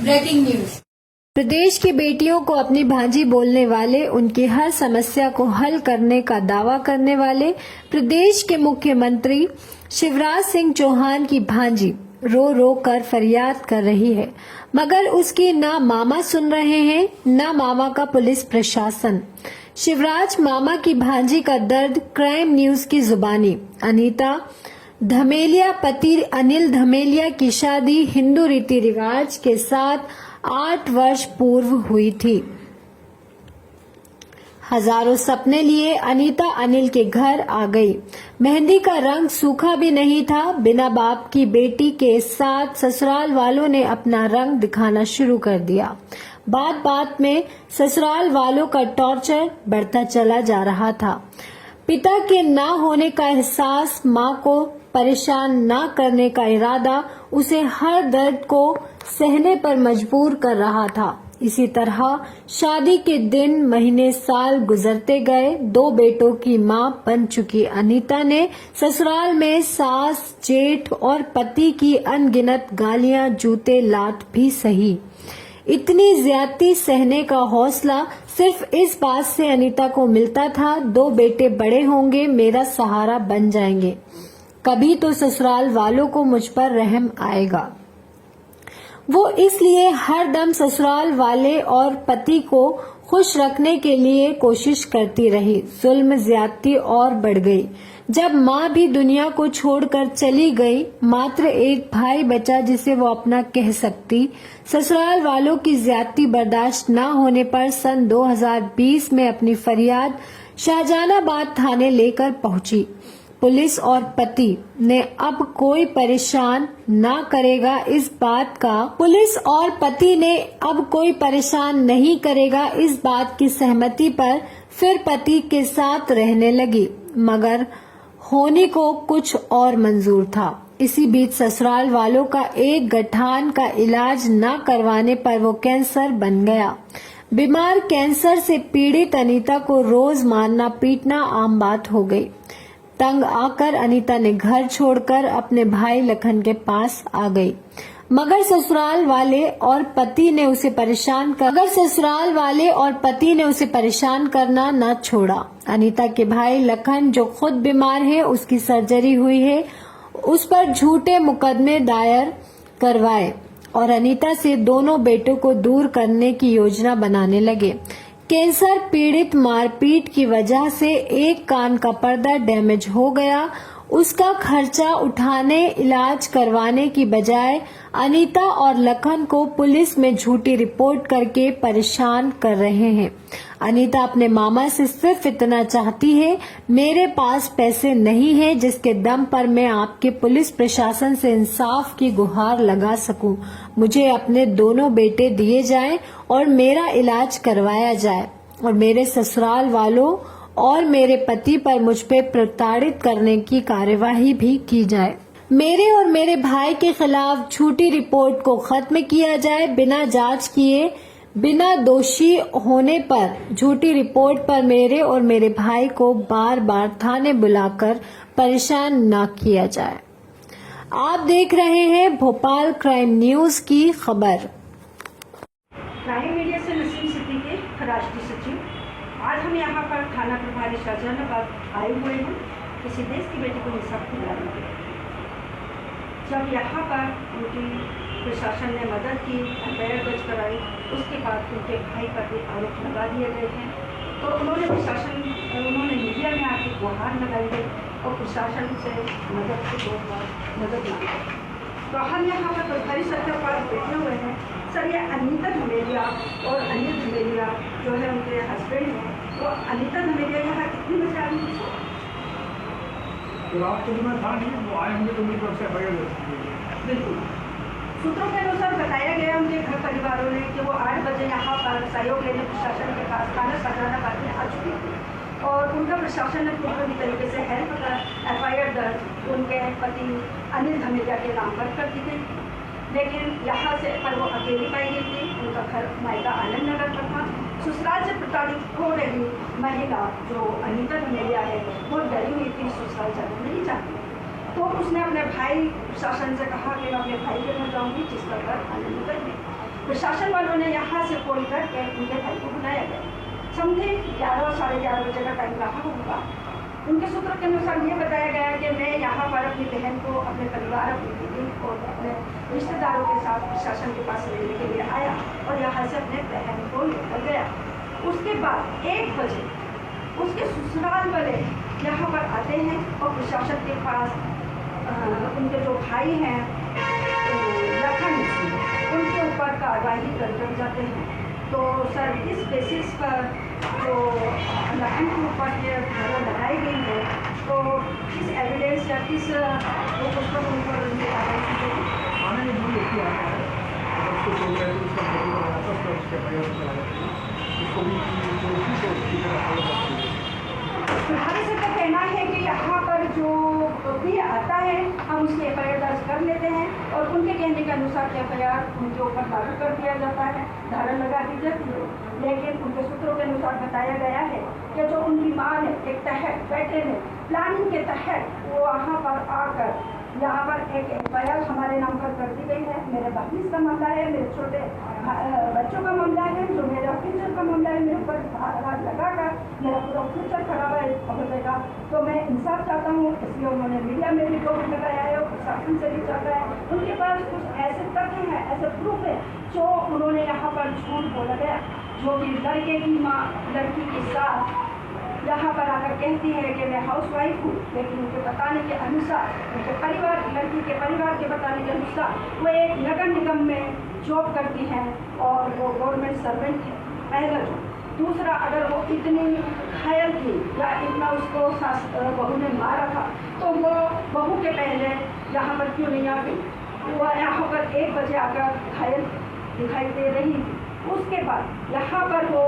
Breaking news. प्रदेश की बेटियों को अपनी भांजी बोलने वाले, उनकी हर समस्या को हल करने का दावा करने वाले प्रदेश के मुख्यमंत्री शिवराज सिंह चौहान की भांजी रो रो कर फरियाद कर रही है, मगर उसकी ना मामा सुन रहे हैं, ना मामा का पुलिस प्रशासन। शिवराज मामा की भांजी का दर्द क्राइम न्यूज की जुबानी। अनीता धमेलिया पति अनिल धमेलिया की शादी हिंदू रीति रिवाज के साथ 8 वर्ष पूर्व हुई थी। हजारों सपने लिए अनीता अनिल के घर आ गई। मेहंदी का रंग सूखा भी नहीं था। बिना बाप की बेटी के साथ ससुराल वालों ने अपना रंग दिखाना शुरू कर दिया। बात बात में ससुराल वालों का टॉर्चर बढ़ता चला जा रहा था। पिता के ना होने का एहसास, मां को परेशान ना करने का इरादा उसे हर दर्द को सहने पर मजबूर कर रहा था। इसी तरह शादी के दिन, महीने, साल गुजरते गए। 2 बेटों की मां बन चुकी अनीता ने ससुराल में सास, जेठ और पति की अनगिनत गालियां, जूते, लात भी सही। इतनी ज्यादती सहने का हौसला सिर्फ इस बात से अनीता को मिलता था, 2 बेटे बड़े होंगे, मेरा सहारा बन जाएंगे, कभी तो ससुराल वालों को मुझ पर रहम आएगा। वो इसलिए हर दम ससुराल वाले और पति को खुश रखने के लिए कोशिश करती रही। जुल्म ज्यादती और बढ़ गई। जब माँ भी दुनिया को छोड़कर चली गई, मात्र एक भाई बचा जिसे वो अपना कह सकती। ससुराल वालों की ज्यादती बर्दाश्त न होने पर सन 2020 में अपनी फरियाद शाहजहानाबाद थाने लेकर पहुंची। पुलिस और पति ने अब कोई परेशान ना करेगा इस बात का नहीं करेगा इस बात की सहमति पर फिर पति के साथ रहने लगी, मगर होने को कुछ और मंजूर था। इसी बीच ससुराल वालों का एक गठान का इलाज न करवाने पर वो कैंसर बन गया। बीमार कैंसर से पीड़ित अनीता को रोज मारना पीटना आम बात हो गई। तंग आकर अनीता ने घर छोड़कर अपने भाई लखन के पास आ गई, मगर ससुराल वाले और पति ने उसे परेशान करना न छोड़ा। अनीता के भाई लखन, जो खुद बीमार है, उसकी सर्जरी हुई है, उस पर झूठे मुकदमे दायर करवाए और अनीता से दोनों बेटों को दूर करने की योजना बनाने लगे। कैंसर पीड़ित मारपीट की वजह से एक कान का पर्दा डैमेज हो गया। उसका खर्चा उठाने, इलाज करवाने की बजाय अनीता और लखन को पुलिस में झूठी रिपोर्ट करके परेशान कर रहे हैं। अनीता अपने मामा से सिर्फ इतना चाहती है, मेरे पास पैसे नहीं है जिसके दम पर मैं आपके पुलिस प्रशासन से इंसाफ की गुहार लगा सकूं। मुझे अपने दोनों बेटे दिए जाएं और मेरा इलाज करवाया जाए और मेरे ससुराल वालों और मेरे पति पर मुझ पे प्रताड़ित करने की कार्यवाही भी की जाए। मेरे और मेरे भाई के खिलाफ झूठी रिपोर्ट को खत्म किया जाए। बिना जांच किए, बिना दोषी होने पर झूठी रिपोर्ट पर मेरे और मेरे भाई को बार बार थाने बुलाकर परेशान न किया जाए। आप देख रहे हैं भोपाल क्राइम न्यूज की खबर। क्राइम मीडिया से नसीम सिद्दीकी, राष्ट्रीय सचिव। आज हम यहाँ पर थाना प्रभारी शाहजहानाबाद आए हुए हैं किसी देश की बेटी को इंसाफ दिलाने के लिए। जब यहाँ पर उनकी प्रशासन ने मदद की, एफआईआर दर्ज कराई, उसके बाद उनके भाई पर भी आरोप लगा दिए गए हैं, तो उन्होंने मीडिया में आके गुहार लगाई है और प्रशासन से मदद मांगी। तो हम यहाँ पर प्रभारी सर के पास बैठे हुए हैं। सर, ये अनीता धमेलिया और अनिल धमेलिया जो है उनके हस्बैंड हैं, तो अनीता धमेलिया यहाँ कितनी बजे आई थी? रात को मैं था नहीं, वो आए होंगे तो मेरी तरफ से एफआईआर। बिल्कुल। सूत्रों के अनुसार बताया गया उनके घर परिवारों ने कि वो 8 बजे यहाँ पर सहयोग लेने प्रशासन के पास थाना शाहजहानाबाद में आ चुकी थी और उनका प्रशासन ने पूरी तरीके से हेल्प कर एफआईआर दर्ज उनके पति अनिल धमेलिया के नाम पर कर दी गई। लेकिन यहाँ से पर वो अकेली पाई गई थी। उनका घर मायका आनंद नगर पर था। ससुराल से प्रताड़ित हो रही महिला जो अनीता धमेलिया है, वो डरी हुई थी, ससुराल जाना नहीं चाहती। तो उसने अपने भाई प्रशासन से कहा कि मैं अपने भाई के घर जाऊँगी, जिसका घर आनंद नगर में। प्रशासन वालों ने यहाँ से फोन करके उनके भाई को बुलाया गया। समथिंग 11 साढ़े 11 बजे का टाइम रहा होगा। उनके सूत्रों के अनुसार ये बताया गया कि मैं यहाँ पर अपनी बहन को, अपने परिवार, अपनी दीदी को, अपने रिश्तेदारों के साथ प्रशासन के पास लेने के लिए आया और यहाँ से अपने बहन को लेकर गया। उसके बाद 1 बजे उसके ससुराल वाले यहाँ पर आते हैं और प्रशासन के पास उनके जो भाई हैं लखन सिंह, उनके ऊपर कार्रवाई कर जाते हैं। तो सर, इस बेसिस पर जो लखन के ऊपर ये धारा लगाई गई है, तो किस एविडेंस या किस उस पर उन पर कार्रवाई की गई? आने में जो व्यक्ति आया है उसको बोल रहे थे उसका फोटो वापस कर उसके प्रयास कराया उसको भी दोषी को उसकी तरह फॉलो करते हैं। हमारे से तो कहना है कि यहाँ पर जो भी आता है हम उसकी FIR दर्ज कर लेते हैं और उनके कहने के अनुसार FIR उनके ऊपर लागू कर दिया जाता है, धारा लगा दी जाती है। लेकिन उनके सूत्रों के अनुसार बताया गया है कि जो उनकी माँ ने एक तहत बैठे ने प्लानिंग के तहत वो वहाँ पर आकर यहाँ पर एक FIR हमारे नाम पर कर दी गई है। मेरे भतीज का मामला है, मेरे छोटे बच्चों का मामला है, जो मेरा फ्यूचर का मामला है, मेरे ऊपर हाथ लगाकर मेरा पूरा फ्यूचर खराब है होगा। तो मैं इंसाफ चाहता हूँ, इसलिए उन्होंने मीडिया में भी जो लगाया है और प्रशासन से भी चाहता है। उनके पास कुछ ऐसे तथ्य हैं, ऐसे प्रूफ है जो उन्होंने यहाँ पर झूठ बोला गया, जो कि लड़के की माँ लड़की के साथ यहाँ पर आकर कहती है कि मैं हाउसवाइफ हूँ, लेकिन उनके बताने के अनुसार, उनके परिवार, लड़की के परिवार के बताने के अनुसार वो एक नगर निगम में जॉब करती हैं और वो गवर्नमेंट सर्वेंट है। पहला जो दूसरा, अगर वो इतनी घायल थी या इतना उसको बहू ने मारा था तो वो बहू के पहले यहाँ पर क्यों नहीं आ गई? वो यहाँ पर 1 बजे आकर घायल दिखाई दे रही थी। उसके बाद यहाँ पर वो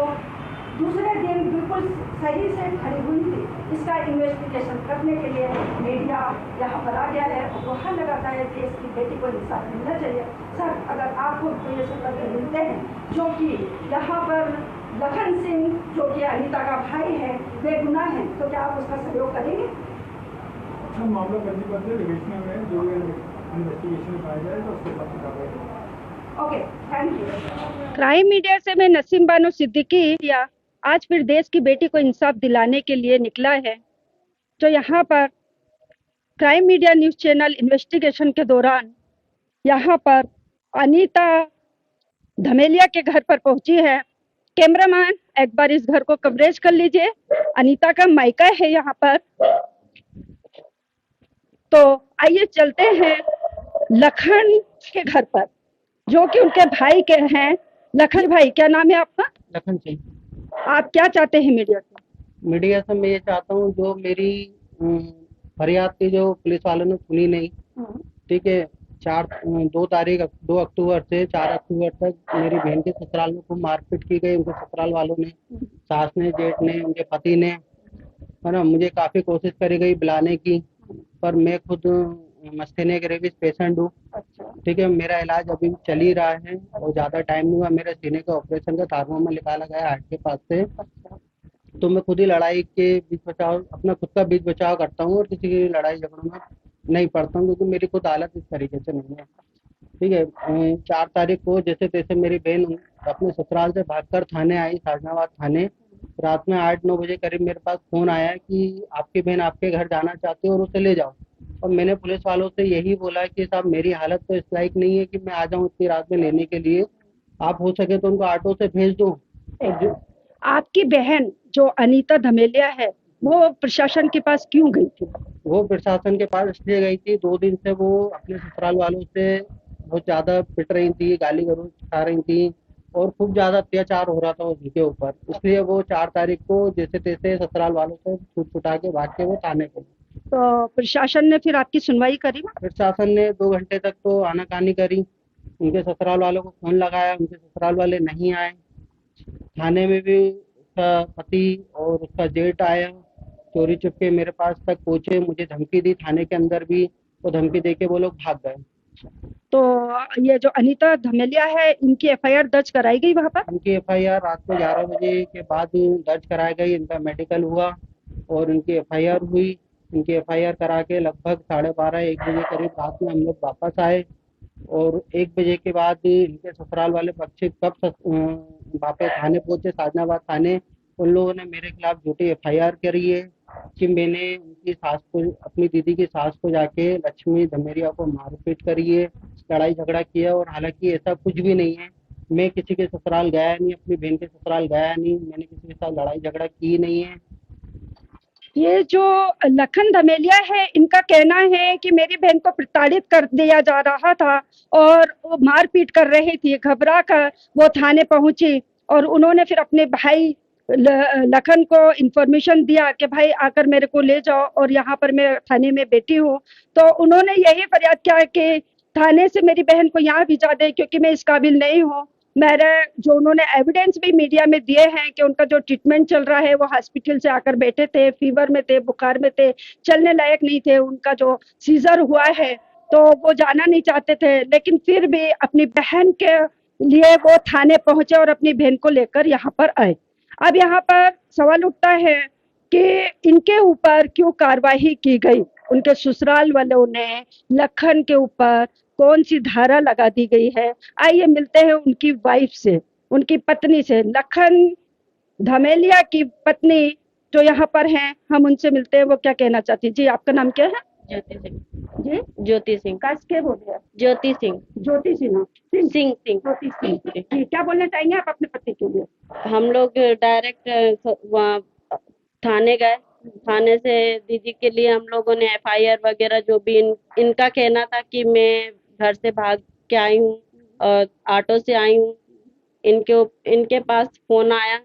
दूसरे दिन बिल्कुल सही से खड़ी हुई थी। इसका इन्वेस्टिगेशन करने के लिए मीडिया यहाँ पर आ गया है और वहाँ लगाता है कि इसकी बेटी को इंसाफ मिलना चाहिए। सर, अगर आपको कोई ऐसे तथ्य मिलते हैं जो कि यहाँ पर लखन सिंह, जो कि अनीता का भाई है, बेगुनाह है, तो क्या आप उसका सहयोग करेंगे? हम मामला पंजीबद्ध विवेचना में जो इन्वेस्टिगेशन पाया जाए तो उसके बाद कार्रवाई करेंगे। Okay, thank you. Crime media से मैं नसीम बानो सिद्दीकी या आज फिर देश की बेटी को इंसाफ दिलाने के लिए निकला है, जो यहाँ पर crime media news channel investigation के दौरान यहाँ पर अनीता धमेलिया के घर पर पहुंची है। कैमरामैन एक बार इस घर को कवरेज कर लीजिए। अनीता का मायका है यहाँ पर, तो आइए चलते हैं लखन के घर पर, जो कि उनके भाई के हैं। लखन भाई, क्या नाम है आपका? लखन सिंह। आप क्या चाहते हैं मीडिया से? मीडिया से मैं ये चाहता हूँ, जो मेरी फरियाद थी जो पुलिस वालों ने सुनी नहीं, ठीक है। 2 अक्टूबर से 4 अक्टूबर तक मेरी बहन के ससुराल में खूब मारपीट की गई। उनके ससुराल वालों ने, सास ने, जेठ ने, उनके पति ने, है ना, मुझे काफी कोशिश करी गई बुलाने की, पर मैं खुद मस्थेनिया के रेबिस पेशेंट हूँ, ठीक है। मेरा इलाज अभी चल ही रहा है और ज्यादा टाइम नहीं हुआ। मेरे सीने के ऑपरेशन का थार्मोमीटर निकाला गया हार्ट के पास से। तो मैं खुद ही लड़ाई के बीच बचाव, अपना खुद का बीच बचाव करता हूँ और किसी की लड़ाई झगड़ों में नहीं पड़ता हूँ, क्योंकि मेरी खुद हालत इस तरीके से नहीं है, ठीक है। 4 तारीख को जैसे तैसे मेरी बहन अपने ससुराल से भागकर थाने आई, साजनाबाद थाने। रात में 8-9 बजे करीब मेरे पास फोन आया कि आपकी बहन आपके घर जाना चाहती है और उसे ले जाओ। और मैंने पुलिस वालों से यही बोला कि साहब, मेरी हालत तो इस लायक नहीं है कि मैं आ जाऊँ इतनी रात में लेने के लिए। आप हो सके तो उनको ऑटो से भेज दो। आपकी बहन जो अनीता धमेलिया है, वो प्रशासन के पास क्यों गई थी? वो प्रशासन के पास इसलिए गई थी, 2 दिन से वो अपने ससुराल वालों से बहुत ज्यादा पिट रही थी, गाली गलौज खा रही थी और खूब ज्यादा अत्याचार हो रहा था उनके ऊपर। इसलिए वो 4 तारीख को जैसे तैसे ससुराल वालों से छूट छुटा के भाग के वो थाने गए। तो प्रशासन ने फिर आपकी सुनवाई करी? प्रशासन ने 2 घंटे तक तो आनाकानी करी। उनके ससुराल वालों को फोन लगाया, उनके ससुराल वाले नहीं आए। थाने में भी उसका पति और उसका जेठ आया, चोरी चुपके मेरे पास तक पहुंचे, मुझे धमकी दी। थाने के अंदर भी वो धमकी देके वो लोग भाग गए। तो ये जो अनीता धमेलिया है, इनकी FIR दर्ज कराई गई वहाँ पर? इनकी FIR रात को 11 बजे के बाद दर्ज कराई गई। इनका मेडिकल हुआ और इनकी FIR हुई। इनकी FIR करा के लगभग 12:30-1 बजे करीब रात में हम लोग वापस आए और 1 बजे के बाद इनके ससुराल वाले पक्ष कब वहाँ पे थाने पहुंचे, साजनाबाद थाने। उन लोगों ने मेरे खिलाफ झूठी एफआईआर करी है कि मैंने उनकी सास को, अपनी दीदी की सास को जाके लक्ष्मी धमेरिया को मारपीट करी है, लड़ाई झगड़ा किया। और हालांकि ऐसा कुछ भी नहीं है। मैं किसी के ससुराल गया नहीं, अपनी बहन के ससुराल गया नहीं, मैंने किसी के साथ लड़ाई झगड़ा की नहीं है। ये जो लखन धमेलिया है, इनका कहना है कि मेरी बहन को प्रताड़ित कर दिया जा रहा था और वो मारपीट कर रही थी। घबरा कर वो थाने पहुंची और उन्होंने फिर अपने भाई लखन को इंफॉर्मेशन दिया कि भाई आकर मेरे को ले जाओ और यहाँ पर मैं थाने में बैठी हूँ। तो उन्होंने यही फरियाद किया कि थाने से मेरी बहन को यहाँ भिजा दे क्योंकि मैं इस काबिल नहीं हूँ। मेरे जो उन्होंने एविडेंस भी मीडिया में दिए हैं कि उनका जो ट्रीटमेंट चल रहा है, वो हॉस्पिटल से आकर बैठे थे, फीवर में थे, बुखार में थे, चलने लायक नहीं थे। उनका जो सीजर हुआ है तो वो जाना नहीं चाहते थे, लेकिन फिर भी अपनी बहन के लिए वो थाने पहुंचे और अपनी बहन को लेकर यहाँ पर आए। अब यहाँ पर सवाल उठता है कि इनके ऊपर क्यों कार्रवाई की गई। उनके ससुराल वालों ने लखन के ऊपर कौन सी धारा लगा दी गई है। आइए मिलते हैं उनकी वाइफ से, उनकी पत्नी से, लखन धमेलिया की पत्नी जो यहाँ पर हैं, हम उनसे मिलते हैं। वो क्या कहना चाहती जी? आपका नाम क्या है? ज्योति सिंह। जी, ज्योति सिंह। काश के बोल रहे हैं? ज्योति सिंह। ज्योति सिंह सिंह। ज्योति सिंह जी, क्या बोलना चाहेंगे आप अपने पति के लिए? हम लोग डायरेक्ट वहाँ थाने गए। थाने से दीदी के लिए हम लोगों ने एफआईआर वगैरह जो भी इनका कहना था कि मैं घर से भाग के आई हूँ और ऑटो से आई हूँ। इनके पास फोन आया,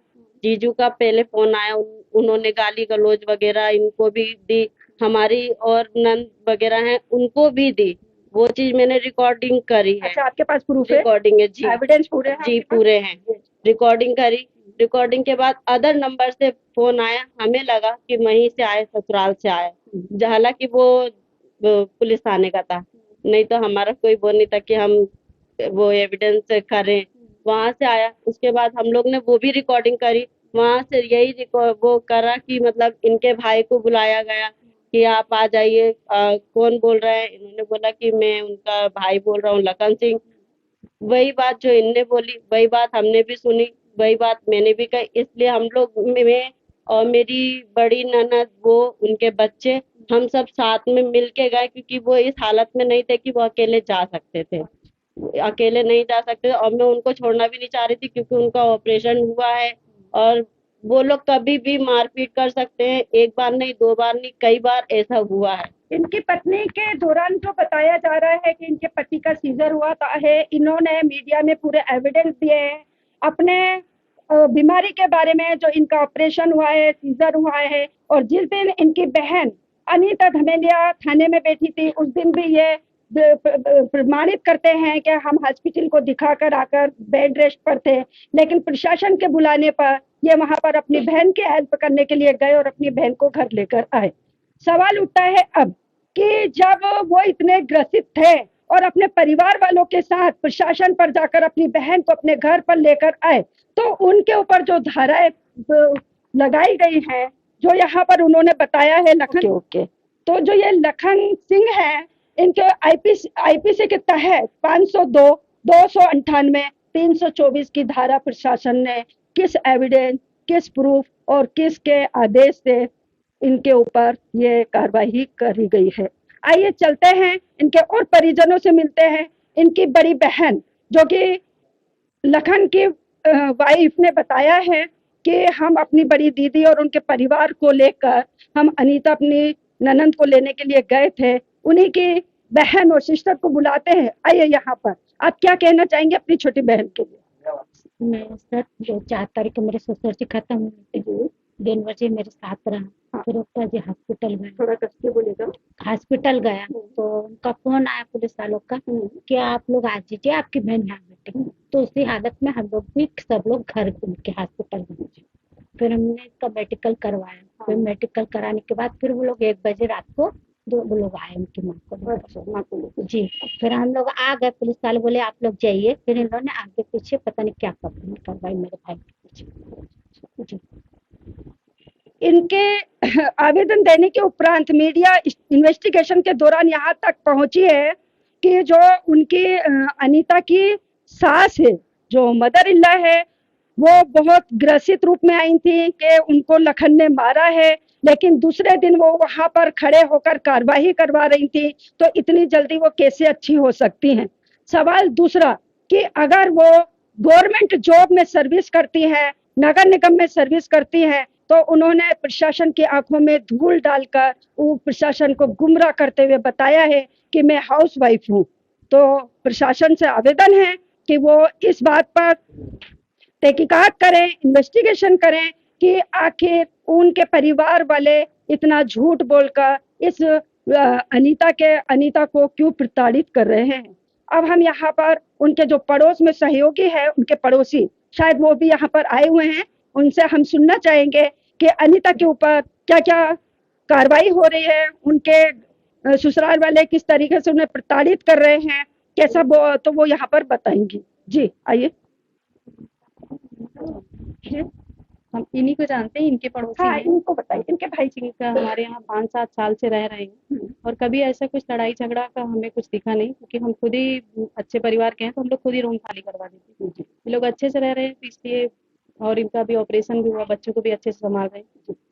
जीजू का पहले फोन आया, उन्होंने गाली गलौज वगैरह इनको भी दी, हमारी और नंद वगैरह हैं उनको भी दी। वो चीज मैंने रिकॉर्डिंग करी है। अच्छा, आपके पास प्रूफ है? रिकॉर्डिंग है जी, एविडेंस पूरे हैं? जी पूरे हैं। रिकॉर्डिंग करी। रिकॉर्डिंग के बाद अदर नंबर से फोन आया, हमें लगा कि वहीं से आए, ससुराल से आए, हालांकि वो पुलिस थाने का था। नहीं तो हमारा कोई वो नहीं था कि हम वो एविडेंस करें। वहां से आया, उसके बाद हम लोग ने वो भी रिकॉर्डिंग करी। वहां से यही वो करा कि मतलब इनके भाई को बुलाया गया कि आप आ जाइए, कौन बोल रहा है? इन्होंने बोला कि मैं उनका भाई बोल रहा हूँ, लखन सिंह। वही बात जो इनने बोली, वही बात हमने भी सुनी, वही बात मैंने भी कही। इसलिए हम लोग, मैं और मेरी बड़ी ननद, वो उनके बच्चे, हम सब साथ में मिल के गए क्योंकि वो इस हालत में नहीं थे कि वो अकेले जा सकते थे। अकेले नहीं जा सकते और मैं उनको छोड़ना भी नहीं चाह रही थी क्योंकि उनका ऑपरेशन हुआ है और वो लोग कभी भी मारपीट कर सकते हैं। एक बार नहीं, 2 बार नहीं, कई बार ऐसा हुआ है। इनकी पत्नी के दौरान जो बताया जा रहा है कि इनके पति का सीजर हुआ है, इन्होंने मीडिया में पूरे एविडेंस दिए हैं अपने बीमारी के बारे में, जो इनका ऑपरेशन हुआ है, सीजर हुआ है। और जिस दिन इनकी बहन अनीता धमेलिया थाने में बैठी थी, उस दिन भी ये प्रमाणित करते हैं कि हम हॉस्पिटल को दिखाकर आकर बेड रेस्ट पर थे, लेकिन प्रशासन के बुलाने पर ये वहां पर अपनी बहन की हेल्प करने के लिए गए और अपनी बहन को घर लेकर आए। सवाल उठता है अब कि जब वो इतने ग्रसित थे और अपने परिवार वालों के साथ प्रशासन पर जाकर अपनी बहन को अपने घर पर लेकर आए, तो उनके ऊपर जो धाराएं लगाई गई हैं, जो यहाँ पर उन्होंने बताया है लखन, ओके, तो जो ये लखन सिंह है, इनके आईपीसी के तहत 502, 298, 324 की धारा प्रशासन ने किस एविडेंस, किस प्रूफ और किसके आदेश से इनके ऊपर ये कार्रवाई करी गई है। आइए चलते हैं, इनके और परिजनों से मिलते हैं। इनकी बड़ी बहन जो कि लखन की वाइफ ने बताया है कि हम अपनी बड़ी दीदी और उनके परिवार को लेकर हम अनीता अपनी ननंद को लेने के लिए गए थे। उन्हीं की बहन और सिस्टर को बुलाते हैं। आइए यहाँ पर, आप क्या कहना चाहेंगे अपनी छोटी बहन के लिए? मैं सर जो 4 तारीख को मेरे ससुर जी खत्म हुए थे, दिन बजे मेरे साथ रहा। फिर उत्तर जी हॉस्पिटल गए, थोड़ा कस के बोलेगा। हॉस्पिटल गया तो उनका फोन आया पुलिस वालों का कि आप लोग आ जाइए, आपकी बहन यहाँ बैठी। तो उसी हालत में हम लोग भी सब लोग घर के हॉस्पिटल गए। फिर हमने इसका मेडिकल करवाया। फिर मेडिकल कराने के बाद फिर वो लोग 1 बजे रात को वो लोग आए उनकी माँ को जी। फिर हम लोग आ गए, पुलिस वाले बोले आप लोग जाइए। फिर इन्होंने आगे पीछे पता नहीं क्या करवाई मेरे भाई के पीछे जी। इनके आवेदन देने के उपरांत मीडिया इन्वेस्टिगेशन के दौरान यहाँ तक पहुंची है कि जो उनकी अनीता की सास है, जो मदर इन लॉ है, वो बहुत ग्रसित रूप में आई थी कि उनको लखन ने मारा है, लेकिन दूसरे दिन वो वहां पर खड़े होकर कार्रवाई करवा रही थी, तो इतनी जल्दी वो कैसे अच्छी हो सकती हैं। सवाल दूसरा कि अगर वो गवर्नमेंट जॉब में सर्विस करती है, नगर निगम में सर्विस करती है, तो उन्होंने प्रशासन की आंखों में धूल डालकर वो प्रशासन को गुमराह करते हुए बताया है कि मैं हाउस वाइफ हूँ। तो प्रशासन से आवेदन है कि वो इस बात पर तहकीकात करें, इन्वेस्टिगेशन करें कि आखिर उनके परिवार वाले इतना झूठ बोलकर इस अनीता को क्यों प्रताड़ित कर रहे हैं। अब हम यहाँ पर उनके जो पड़ोस में सहयोगी है, उनके पड़ोसी शायद वो भी यहाँ पर आए हुए हैं, उनसे हम सुनना चाहेंगे कि अनीता के ऊपर क्या क्या कार्रवाई हो रही है, उनके ससुराल वाले किस तरीके से उन्हें प्रताड़ित कर रहे हैं, कैसा तो वो यहाँ पर बताएंगी। जी आइए। हम इन्हीं को जानते हैं, इनके पड़ोसी हाँ, हैं। इनको बताइए, इनके भाई जी। इनका हमारे यहाँ 5-7 साल से रह रहे हैं और कभी ऐसा कुछ लड़ाई झगड़ा का हमें कुछ दिखा नहीं, क्योंकि हम खुद ही अच्छे परिवार के हैं, तो हम लोग खुद ही रूम खाली करवा देते हैं। ये लोग अच्छे से रह रहे हैं, तो इसलिए, और इनका भी ऑपरेशन भी हुआ, बच्चों को भी अच्छे से संभाल रहे हैं,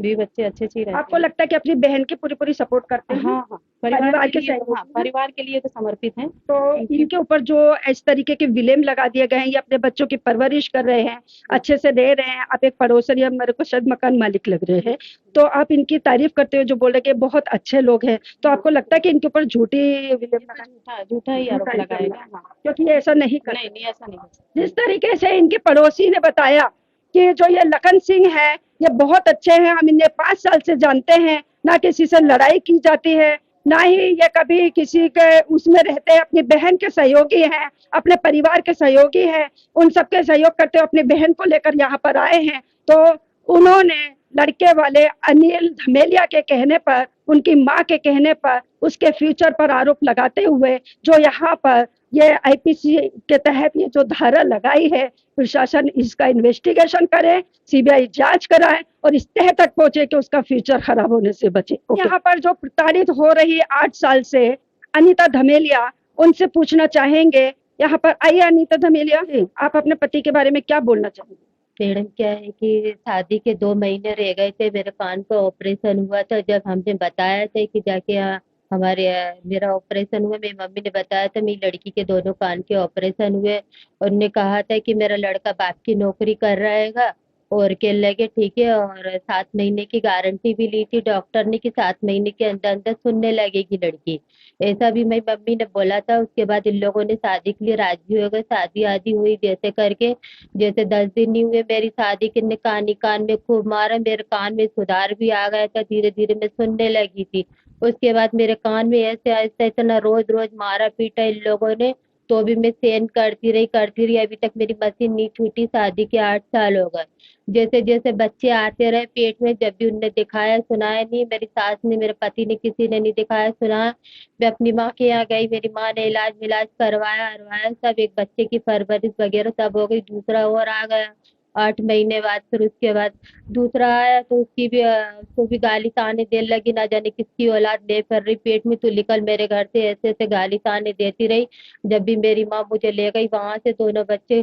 भी बच्चे अच्छे से ही रहते आपको हैं। लगता है कि अपनी बहन की पूरी पूरी सपोर्ट करते हैं? हाँ हाँ, परिवार के लिए, सहयोग हाँ, परिवार के लिए तो समर्पित हैं। तो इनके ऊपर जो इस तरीके के विलेम लगा दिए गए हैं, ये अपने बच्चों की परवरिश कर रहे हैं, अच्छे से दे रहे हैं। आप एक पड़ोसन या मेरे को शायद मकान मालिक लग रहे हैं, तो आप इनकी तारीफ करते हुए जो बोल रहे हैं कि बहुत अच्छे लोग हैं, तो आपको लगता है कि इनके ऊपर झूठी विलेम लगा, झूठा ही आरोप लगाएगा। हाँ, क्योंकि ये ऐसा नहीं करते। नहीं ऐसा नहीं हो सकता। जिस तरीके से इनके पड़ोसी ने बताया कि जो ये लखन सिंह है, ये बहुत अच्छे हैं, हम इन्हें 5 साल से जानते हैं, ना किसी से लड़ाई की जाती है, ना ही ये कभी किसी के उसमें रहते हैं, अपनी बहन के सहयोगी हैं, अपने परिवार के सहयोगी हैं, उन सबके सहयोग करते हुए अपनी बहन को लेकर यहाँ पर आए हैं। तो उन्होंने लड़के वाले अनिल धमेलिया के कहने पर, उनकी माँ के कहने पर, उसके फ्यूचर पर आरोप लगाते हुए जो यहाँ पर ये आईपीसी के तहत ये जो धारा लगाई है, प्रशासन इसका इन्वेस्टिगेशन करे, सीबीआई जांच कराए और इस तह तक पहुंचे कि उसका फ्यूचर खराब होने से बचे। यहाँ पर जो प्रताड़ित हो रही 8 साल से अनीता धमेलिया, उनसे पूछना चाहेंगे। यहाँ पर आइए अनीता धमेलिया, आप अपने पति के बारे में क्या बोलना चाहेंगे? मैडम, क्या है कि शादी के 2 महीने रह गए थे, मेरे कान का ऑपरेशन हुआ था। जब हमने बताया था कि जाके मेरा ऑपरेशन हुआ, मेरी मम्मी ने बताया था मेरी लड़की के दोनों कान के ऑपरेशन हुए, और उन्होंने कहा था कि मेरा लड़का बाप की नौकरी कर रहेगा और के लगे ठीक है, और 7 महीने की गारंटी भी ली थी डॉक्टर ने कि 7 महीने के अंदर अंदर सुनने लगेगी लड़की, ऐसा भी मेरी मम्मी ने बोला था। उसके बाद इन लोगों ने शादी के लिए राजी हो गए, शादी आदि हुई जैसे करके, जैसे 10 दिन नहीं हुए मेरी शादी के, कान में खूब मारा, मेरे कान में सुधार भी आ गया था, धीरे धीरे मैं सुनने लगी थी। उसके बाद मेरे कान में ऐसे ऐसे इतना रोज रोज मारा पीटा इन लोगों ने, तो भी मैं सहन करती रही। अभी तक मेरी मशीन नहीं छूटी, शादी के 8 साल हो गए। जैसे जैसे बच्चे आते रहे पेट में, जब भी उनने दिखाया सुनाया नहीं, मेरी सास ने, मेरे पति ने, किसी ने नहीं दिखाया सुनाया। मैं अपनी माँ के यहाँ गई, मेरी माँ ने इलाज मिलाज करवाया सब, एक बच्चे की परवरिश वगैरह सब हो गई। दूसरा और आ गया 8 महीने बाद, फिर उसके बाद दूसरा आया तो उसको भी गाली ताने देने लगी, ना जाने किसकी औलाद ले फिर रही पेट में, तो निकल मेरे घर से, ऐसे ऐसे गाली ताने देती रही। जब भी मेरी माँ मुझे ले गई वहां से, दोनों बच्चों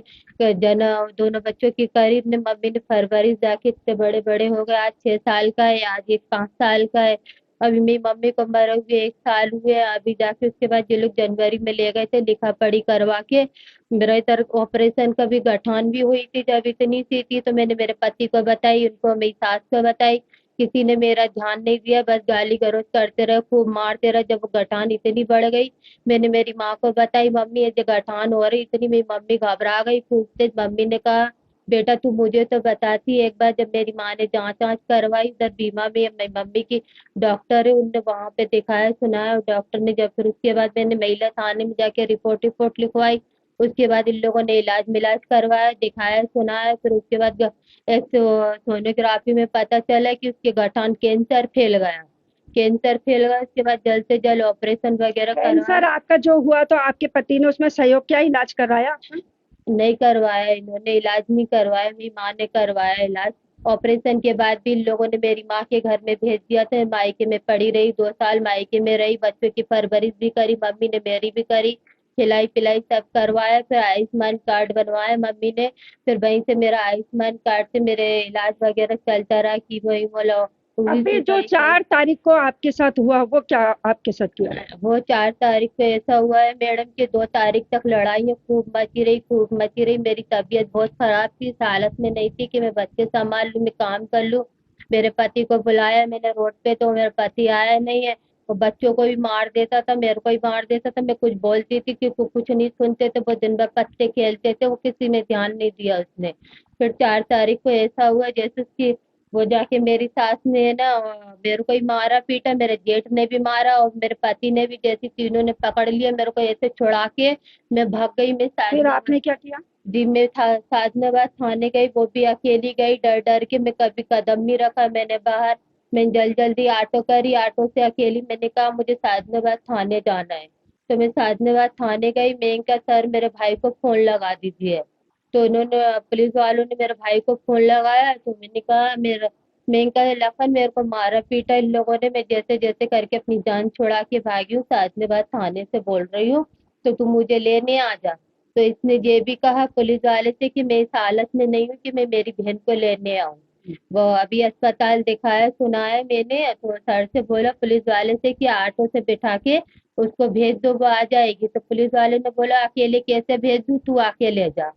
की करी ने मम्मी ने परवरिश, जाके इतने बड़े बड़े हो गए। आज 6 साल का है, आज एक 5 साल का है। अभी मेरी मम्मी को मरे हुए 1 साल हुए। अभी जाके उसके बाद ये लोग जनवरी में ले गए थे लिखा पढ़ी करवा के। मेरा इधर ऑपरेशन का भी गठान भी हुई थी, जब इतनी सी थी तो मैंने मेरे पति को बताई, उनको मेरी सास को बताई, किसी ने मेरा ध्यान नहीं दिया, बस गाली गलौज करते रहे, खूब मारते रहे। जब गठान इतनी बढ़ गई, मैंने मेरी माँ को बताई, मम्मी ये गठान हो रही इतनी, मेरी मम्मी घबरा गई खूब से। मम्मी ने कहा बेटा तू मुझे तो बताती। एक बार जब मेरी माँ ने जांच करवाई, उधर बीमा में मेरी मम्मी की डॉक्टर है, उनने वहां पे दिखाया सुनाया डॉक्टर ने। जब फिर उसके बाद मैंने महिला थाने में जाके रिपोर्ट लिखवाई। उसके बाद इन लोगों ने इलाज मिलाज करवाया, दिखाया सुनाया। फिर उसके बाद सोनोग्राफी में पता चला कि उसके गठान कैंसर फैल गया। उसके बाद जल्द से जल्द ऑपरेशन वगैरह कैंसर आपका जो हुआ, तो आपके पति ने उसमें सहयोग किया, इलाज करवाया? नहीं करवाया, इन्होंने इलाज नहीं करवाया, मेरी माँ ने करवाया इलाज। ऑपरेशन के बाद भी इन लोगों ने मेरी माँ के घर में भेज दिया था। मायके में पड़ी रही, 2 साल मायके में रही, बच्चों की परवरिश भी करी, मम्मी ने मेरी भी करी, खिलाई पिलाई सब करवाया। फिर आयुष्मान कार्ड बनवाया मम्मी ने। फिर वहीं से मेरा आयुष्मान कार्ड से मेरे इलाज वगैरह चलता रहा कि वही बोलो। अभी जो 4 तारीख को आपके साथ हुआ वो क्या आपके साथ किया? वो 4 तारीख को ऐसा हुआ है मैडम कि 2 तारीख तक लड़ाइयाँ खूब मची रही। मेरी तबीयत बहुत खराब थी, इस हालत में नहीं थी कि मैं बच्चे संभाल लूँ, मैं काम कर लूँ। मेरे पति को बुलाया मैंने रोड पे, तो मेरा पति आया नहीं है। वो बच्चों को भी मार देता था, मेरे को भी मार देता था। मैं कुछ बोलती थी कि वो कुछ नहीं सुनते थे, वो दिन भर पत्ते खेलते थे, वो किसी ने ध्यान नहीं दिया उसने। फिर 4 तारीख को ऐसा हुआ जैसे कि वो जाके मेरी सास ने ना मेरे को ही मारा पीटा, मेरे जेठ ने भी मारा और मेरे पति ने भी, जैसे तीनों ने पकड़ लिया मेरे को ऐसे छुड़ा के। मैं भाग गई। मैं फिर आपने क्या किया? जी मैं साधनाबाद थाने गई, वो भी अकेली गई, डर डर के। मैं कभी कदम नहीं रखा मैंने बाहर। मैं जल्दी ऑटो करी, ऑटो से अकेली मैंने कहा मुझे साधनाबाद थाने जाना है। तो मैं साधनाबाद थाने गई। मैं कहा सर मेरे भाई को फोन लगा दीजिए। तो उन्होंने, पुलिस वालों ने मेरे भाई को फोन लगाया। तो मैंने कहा मैंने कहा लखन मेरे को मारा पीटा इन लोगों ने, मैं जैसे जैसे करके अपनी जान छुड़ा के भागी हूँ, साधनाबाद थाने से बोल रही हूँ, तो तू मुझे लेने आ जा। तो इसने ये भी कहा पुलिस वाले से कि मैं इस हालत में नहीं हूँ कि मैं मेरी बहन को लेने आऊँ। वो अभी अस्पताल दिखाया सुनाया मैंने। तो सर से बोला पुलिस वाले से कि ऑटो से बिठा के उसको भेज दो, वो आ जाएगी। तो पुलिस वाले ने बोला अकेले कैसे भेज दूँ, तू आके ले जा।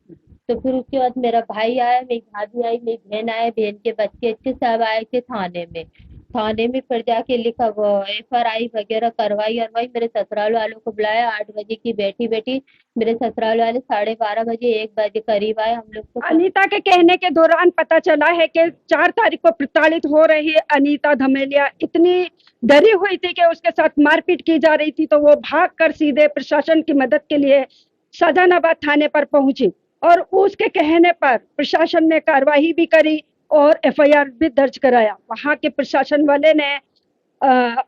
तो फिर उसके बाद मेरा भाई आया, मेरी भाभी आई, मेरी बहन आए, बहन के बच्चे अच्छे सब आए थे थाने में। फिर जाके लिखा वो FRI वगैरह करवाई और वही मेरे ससुराल वालों को बुलाया। 8 बजे की बैठी मेरे ससुराल वाले 12:30 बजे 1 बजे करीब आए। हम लोग को अनीता के कहने के दौरान पता चला है कि 4 तारीख को प्रताड़ित हो रही अनीता धमेलिया इतनी डरी हुई थी कि उसके साथ मारपीट की जा रही थी, तो वो भागकर सीधे प्रशासन की मदद के लिए शाहजहानाबाद थाने पर पहुंची और उसके कहने पर प्रशासन ने कार्रवाई भी करी और FIR भी दर्ज कराया। वहां के प्रशासन वाले ने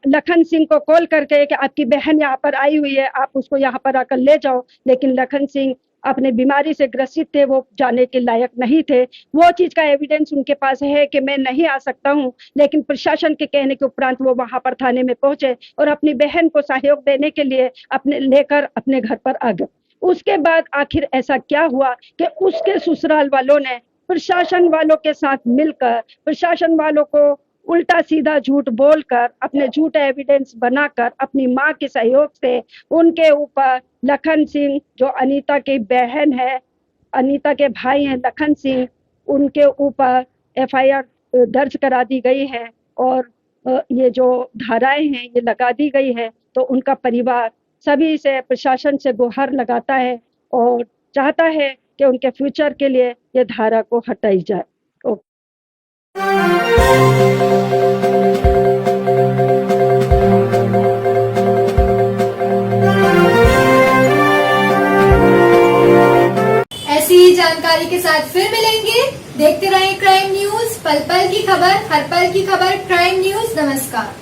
लखन सिंह को कॉल करके कि आपकी बहन यहाँ पर आई हुई है, आप उसको यहाँ पर आकर ले जाओ। लेकिन लखन सिंह अपने बीमारी से ग्रसित थे, वो जाने के लायक नहीं थे। वो चीज का एविडेंस उनके पास है कि मैं नहीं आ सकता हूँ, लेकिन प्रशासन के कहने के उपरांत वो वहां पर थाने में पहुंचे और अपनी बहन को सहयोग देने के लिए लेकर अपने घर पर आ गए। उसके बाद आखिर ऐसा क्या हुआ कि उसके ससुराल वालों ने प्रशासन वालों के साथ मिलकर प्रशासन वालों को उल्टा सीधा झूठ बोलकर अपने झूठे एविडेंस बनाकर अपनी मां के सहयोग से उनके ऊपर लखन सिंह जो अनीता की बहन है, अनीता के भाई हैं लखन सिंह, उनके ऊपर FIR दर्ज करा दी गई है और ये जो धाराएं हैं ये लगा दी गई है। तो उनका परिवार सभी से प्रशासन से गुहार लगाता है और चाहता है कि उनके फ्यूचर के लिए ये धारा को हटाई जाए। ऐसी ही जानकारी के साथ फिर मिलेंगे। देखते रहें क्राइम न्यूज, पल पल की खबर, हर पल की खबर। क्राइम न्यूज, नमस्कार।